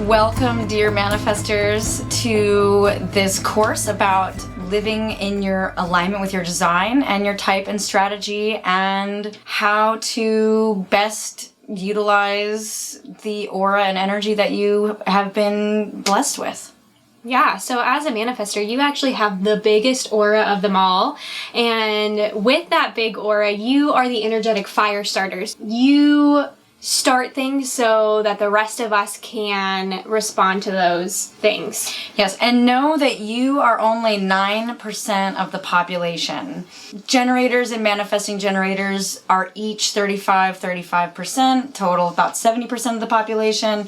Welcome, dear Manifestors, to this course about living in your alignment with your design and your type and strategy and how to best utilize the aura and energy that you have been blessed with. Yeah, so as a manifestor, you actually have the biggest aura of them all. And with that big aura, you are the energetic fire starters. You start things so that the rest of us can respond to those things. Yes, and know that you are only 9% of the population. Generators and manifesting generators are each 35%, total about 70% of the population.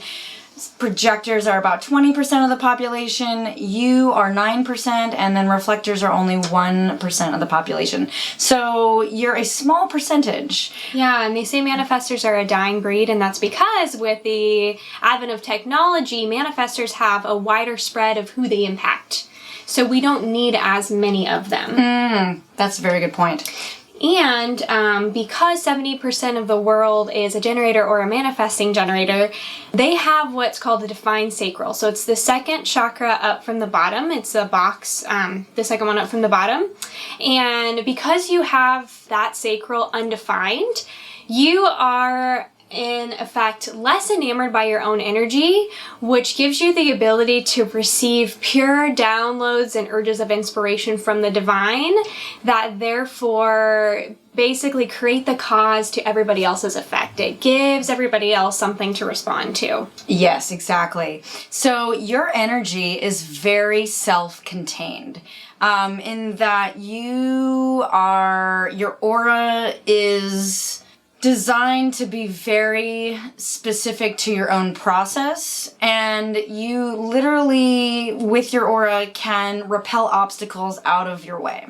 Projectors are about 20% of the population. You are 9%, and then reflectors are only 1% of the population. So you're a small percentage. Yeah, and they say manifestors are a dying breed, and that's because with the advent of technology, manifestors have a wider spread of who they impact. So we don't need as many of them. That's a very good point. And because 70% of the world is a generator or a manifesting generator, they have what's called the defined sacral. So it's the second chakra up from the bottom. It's the box, the second one up from the bottom. And because you have that sacral undefined, you are in effect less enamored by your own energy, which gives you the ability to receive pure downloads and urges of inspiration from the divine that therefore basically create the cause to everybody else's effect. It gives everybody else something to respond to. Yes, exactly. So your energy is very self-contained. In that your aura is designed to be very specific to your own process, and you literally, with your aura, can repel obstacles out of your way.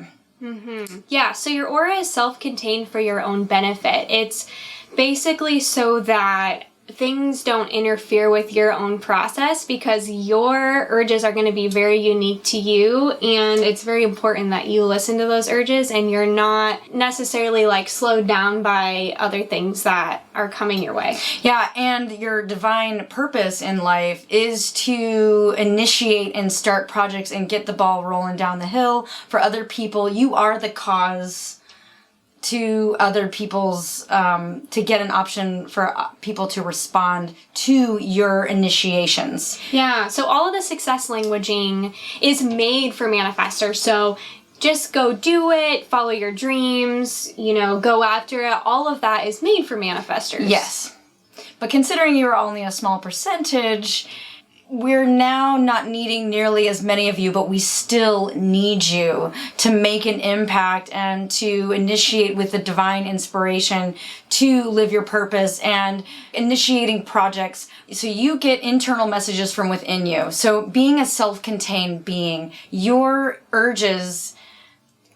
Yeah, so your aura is self-contained for your own benefit. It's basically so that things don't interfere with your own process, because your urges are going to be very unique to you, and it's very important that you listen to those urges and you're not necessarily like slowed down by other things that are coming your way. Yeah, and your divine purpose in life is to initiate and start projects and get the ball rolling down the hill for other people. You are the cause to other people's, to get an option for people to respond to your initiations. Yeah, so all of the success languaging is made for manifestors. So just go do it, follow your dreams, go after it. All of that is made for manifestors. Yes. But considering you are only a small percentage, we're now not needing nearly as many of you, but we still need you to make an impact and to initiate with the divine inspiration to live your purpose and initiating projects. So you get internal messages from within you. So being a self-contained being, your urges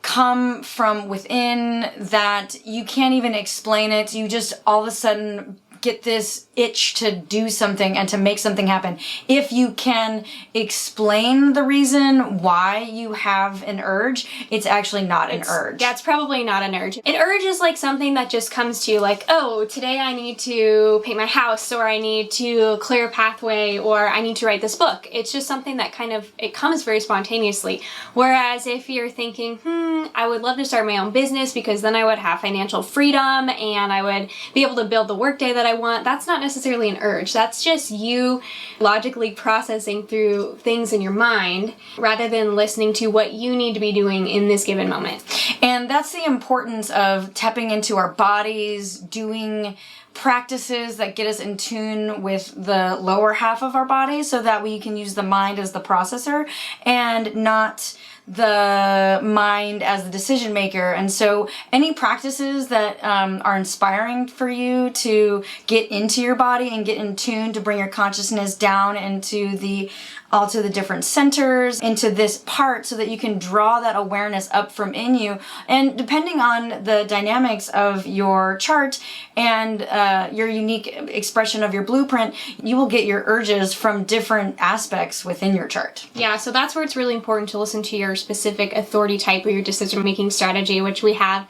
come from within that you can't even explain it. You just all of a sudden get this itch to do something and to make something happen. If you can explain the reason why you have an urge, it's actually not an urge. That's probably not an urge. An urge is like something that just comes to you, like, oh, today I need to paint my house, or I need to clear a pathway, or I need to write this book. It's just something that it comes very spontaneously. Whereas if you're thinking, I would love to start my own business because then I would have financial freedom and I would be able to build the workday that I want, that's not necessarily an urge. That's just you logically processing through things in your mind rather than listening to what you need to be doing in this given moment. And that's the importance of tapping into our bodies, doing practices that get us in tune with the lower half of our body so that we can use the mind as the processor and not the mind as the decision maker. And so any practices that are inspiring for you to get into your body and get in tune, to bring your consciousness down into the different centers, into this part, so that you can draw that awareness up from in you. And depending on the dynamics of your chart and your unique expression of your blueprint, you will get your urges from different aspects within your chart. Yeah, so that's where it's really important to listen to your specific authority type or your decision-making strategy, which we have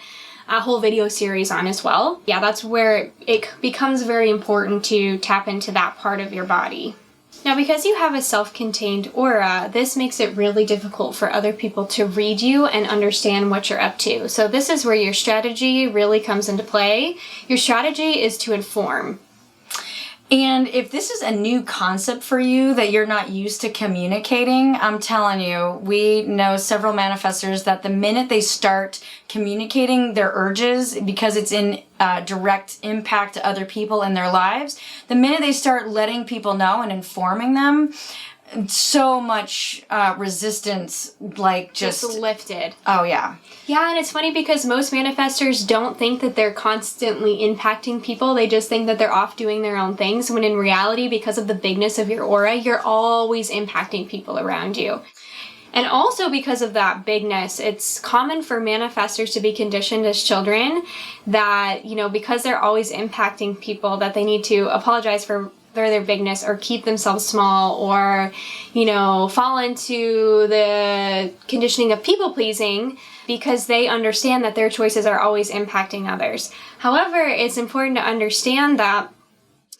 a whole video series on as well. Yeah, that's where it becomes very important to tap into that part of your body. Now, because you have a self-contained aura, this makes it really difficult for other people to read you and understand what you're up to. So this is where your strategy really comes into play. Your strategy is to inform. And if this is a new concept for you that you're not used to communicating, I'm telling you, we know several manifestors that the minute they start communicating their urges, because it's in direct impact to other people in their lives, the minute they start letting people know and informing them, so much resistance, like just lifted. Oh, yeah. Yeah, and it's funny because most manifestors don't think that they're constantly impacting people. They just think that they're off doing their own things, when in reality, because of the bigness of your aura, you're always impacting people around you. And also because of that bigness, it's common for manifestors to be conditioned as children that, because they're always impacting people, that they need to apologize for their bigness or keep themselves small or, fall into the conditioning of people pleasing because they understand that their choices are always impacting others. However, it's important to understand that,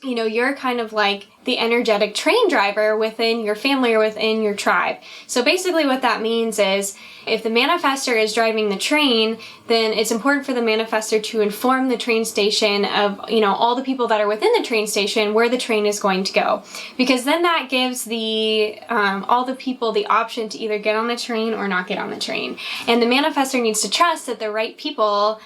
you're kind of like the energetic train driver within your family or within your tribe. So basically what that means is if the manifestor is driving the train, then it's important for the manifestor to inform the train station of, all the people that are within the train station where the train is going to go. Because then that gives the all the people the option to either get on the train or not get on the train. And the manifestor needs to trust that the right people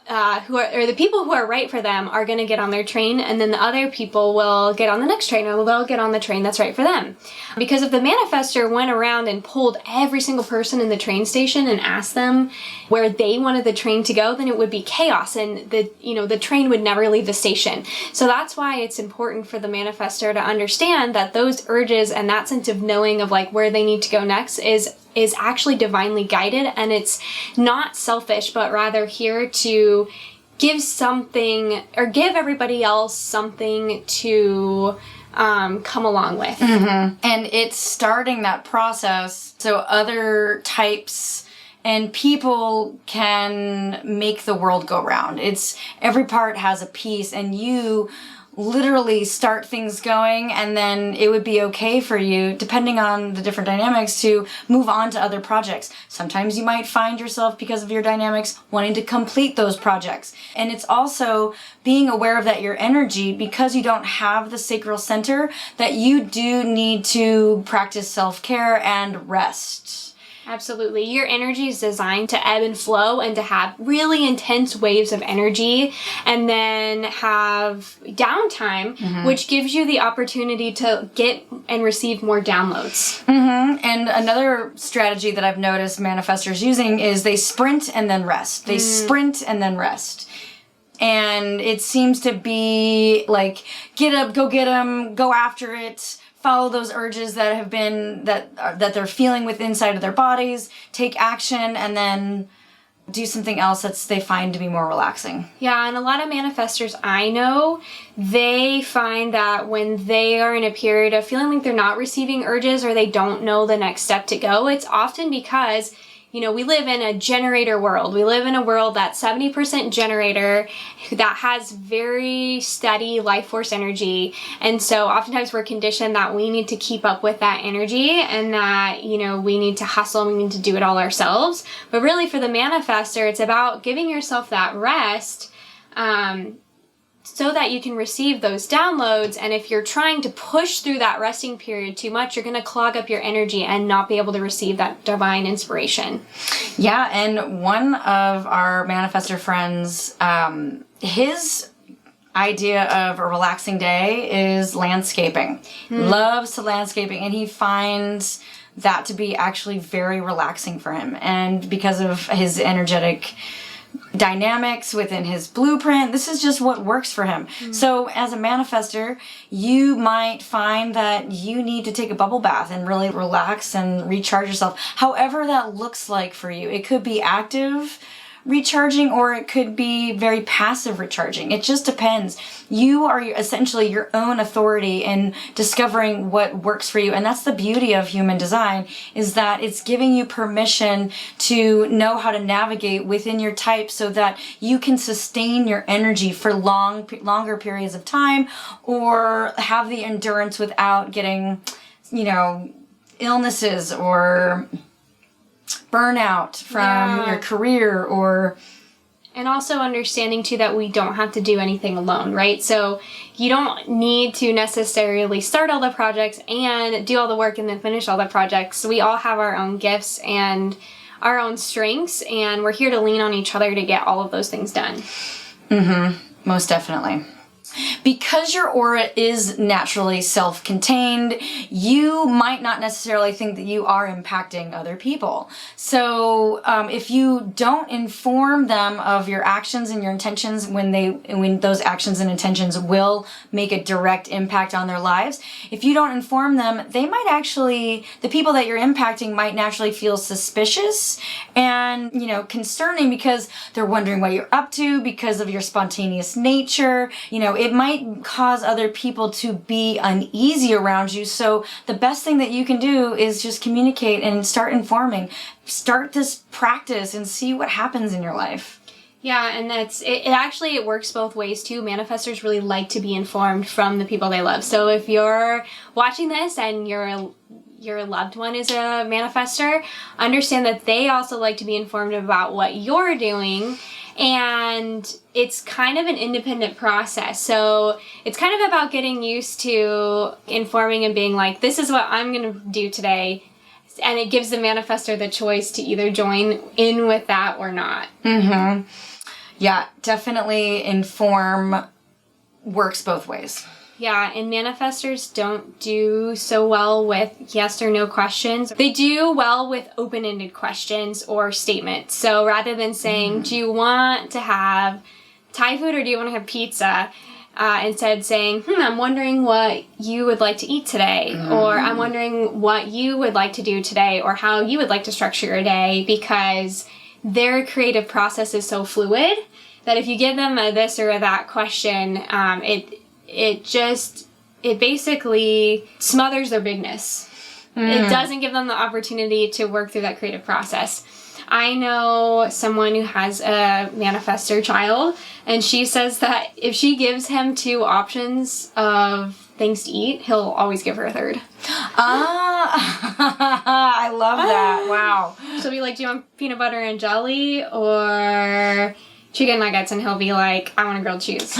the people who are right for them are going to get on their train, and then the other people will get on the next train, or they'll get on the train that's right for them. Because if the manifestor went around and pulled every single person in the train station and asked them where they wanted the train to go, then it would be chaos, and the train would never leave the station. So that's why it's important for the manifestor to understand that those urges and that sense of knowing of like where they need to go next is actually divinely guided, and it's not selfish, but rather here to give something or give everybody else something to come along with. Mm-hmm. And it's starting that process so other types and people can make the world go round. It's every part has a piece, and you literally start things going, and then it would be okay for you, depending on the different dynamics, to move on to other projects. Sometimes you might find yourself, because of your dynamics, wanting to complete those projects. And it's also being aware of that your energy, because you don't have the sacral center, that you do need to practice self-care and rest. Absolutely. Your energy is designed to ebb and flow and to have really intense waves of energy and then have downtime, which gives you the opportunity to get and receive more downloads. And another strategy that I've noticed manifestors using is they sprint and then rest. They sprint and then rest. And it seems to be like, get up, go get them, go after it. Follow those urges that have been, that they're feeling with inside of their bodies, take action, and then do something else that they find to be more relaxing. Yeah, and a lot of manifestors I know, they find that when they are in a period of feeling like they're not receiving urges or they don't know the next step to go, it's often because we live in a generator world. We live in a world that's 70% generator that has very steady life force energy. And so oftentimes we're conditioned that we need to keep up with that energy and that, we need to hustle and we need to do it all ourselves. But really for the manifestor, it's about giving yourself that rest, so that you can receive those downloads. And if you're trying to push through that resting period too much, you're going to clog up your energy and not be able to receive that divine inspiration. Yeah, and one of our manifestor friends, his idea of a relaxing day is landscaping. Loves to landscaping, and he finds that to be actually very relaxing for him. And because of his energetic dynamics within his blueprint, this is just what works for him. So as a manifestor, you might find that you need to take a bubble bath and really relax and recharge yourself, however that looks like for you. It could be active recharging, or it could be very passive recharging. It just depends. You are essentially your own authority in discovering what works for you. And that's the beauty of human design, is that it's giving you permission to know how to navigate within your type so that you can sustain your energy for longer periods of time, or have the endurance without getting, illnesses or burnout from your career, or... And also understanding, too, that we don't have to do anything alone, right? So you don't need to necessarily start all the projects and do all the work and then finish all the projects. We all have our own gifts and our own strengths, and we're here to lean on each other to get all of those things done. Most definitely. Because your aura is naturally self-contained, you might not necessarily think that you are impacting other people. So if you don't inform them of your actions and your intentions, when those actions and intentions will make a direct impact on their lives, if you don't inform them, the people that you're impacting might naturally feel suspicious and, concerning, because they're wondering what you're up to because of your spontaneous nature. It might cause other people to be uneasy around you. So the best thing that you can do is just communicate and start informing. Start this practice and see what happens in your life. Yeah, and it works both ways too. Manifestors really like to be informed from the people they love. So if you're watching this and your loved one is a manifestor, understand that they also like to be informed about what you're doing. And it's kind of an independent process. So it's kind of about getting used to informing and being like, this is what I'm going to do today. And it gives the manifestor the choice to either join in with that or not. Yeah, definitely inform works both ways. Yeah, and manifestors don't do so well with yes or no questions. They do well with open-ended questions or statements. So rather than saying, do you want to have Thai food or do you want to have pizza? Instead saying, I'm wondering what you would like to eat today. Or I'm wondering what you would like to do today, or how you would like to structure your day, because their creative process is so fluid that if you give them a this or a that question, it basically smothers their bigness. It doesn't give them the opportunity to work through that creative process. I know someone who has a manifestor child, and she says that if she gives him 2 options of things to eat, he'll always give her a third. I love that. Wow. She'll be like, do you want peanut butter and jelly or chicken nuggets? And he'll be like, I want a grilled cheese.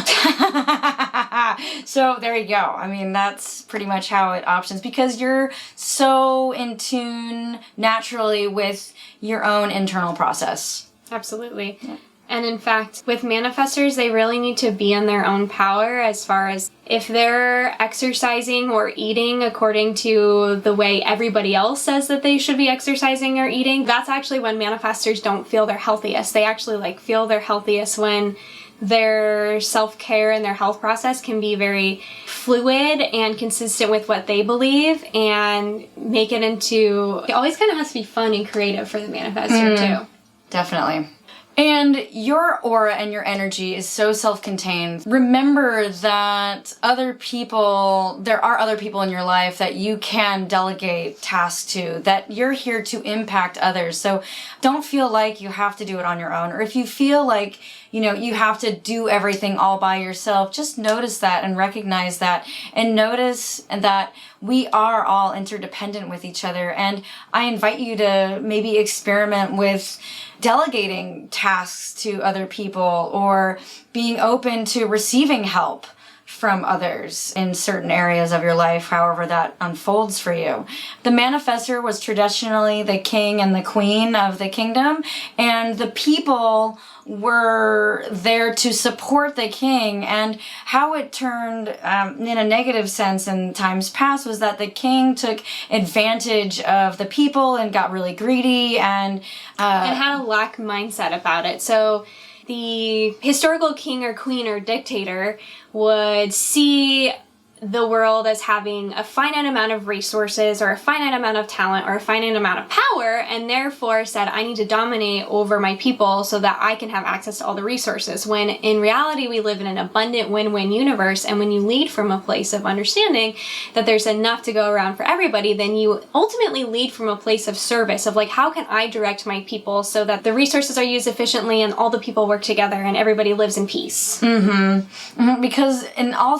So there you go. I mean, that's pretty much how it options, because you're so in tune naturally with your own internal process. Absolutely. Yeah. And in fact, with manifestors, they really need to be in their own power as far as if they're exercising or eating according to the way everybody else says that they should be exercising or eating. That's actually when manifestors don't feel their healthiest. They actually feel their healthiest when their self-care and their health process can be very fluid and consistent with what they believe, and make it into, it always kind of has to be fun and creative for the manifestor too. Definitely. And your aura and your energy is so self-contained. Remember that there are other people in your life that you can delegate tasks to, that you're here to impact others. So don't feel like you have to do it on your own. Or if you feel like, you have to do everything all by yourself, just notice that and recognize that, and notice that we are all interdependent with each other. And I invite you to maybe experiment with delegating tasks to other people, or being open to receiving help from others in certain areas of your life, however that unfolds for you. The manifestor was traditionally the king and the queen of the kingdom, and the people were there to support the king. And how it turned in a negative sense in times past was that the king took advantage of the people and got really greedy and had a lack mindset about it. So the historical king or queen or dictator would see the world as having a finite amount of resources or a finite amount of talent or a finite amount of power, and therefore said, I need to dominate over my people so that I can have access to all the resources. When in reality, we live in an abundant win-win universe. And when you lead from a place of understanding that there's enough to go around for everybody, then you ultimately lead from a place of service, of like, how can I direct my people so that the resources are used efficiently and all the people work together and everybody lives in peace. Because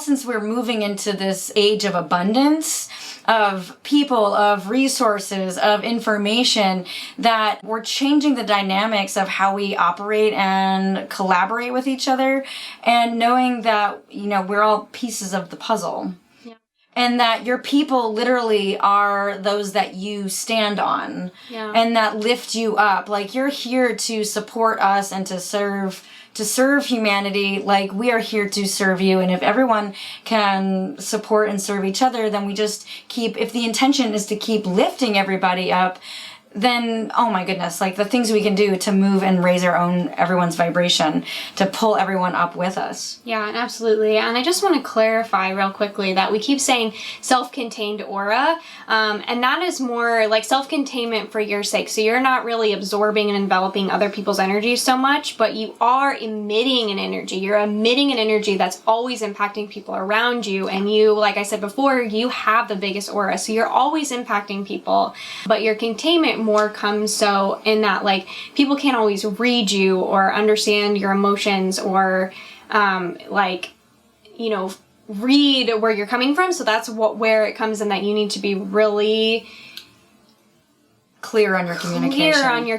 since we're moving into this age of abundance, of people, of resources, of information, that we're changing the dynamics of how we operate and collaborate with each other, and knowing that, we're all pieces of the puzzle. And that your people literally are those that you stand on, and that lift you up. Like, you're here to support us and to serve humanity. Like, we are here to serve you. And if everyone can support and serve each other, then we just if the intention is to keep lifting everybody up, then, oh my goodness, like the things we can do to move and raise everyone's vibration, to pull everyone up with us. Yeah, absolutely. And I just want to clarify real quickly that we keep saying self-contained aura, and that is more like self-containment for your sake. So you're not really absorbing and enveloping other people's energy so much, but you are emitting an energy. You're emitting an energy that's always impacting people around you. And you, like I said before, you have the biggest aura. So you're always impacting people, but your containment more comes so in that, like, people can't always read you or understand your emotions or read where you're coming from. So that's where it comes in, that you need to be really clear on your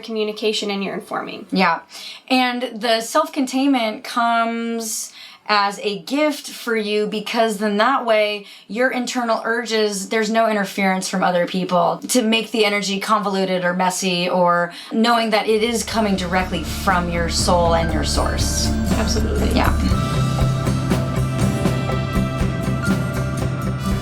communication and your informing. Yeah. And the self-containment comes as a gift for you, because then that way your internal urges, there's no interference from other people to make the energy convoluted or messy, or knowing that it is coming directly from your soul and your source. Absolutely. Yeah.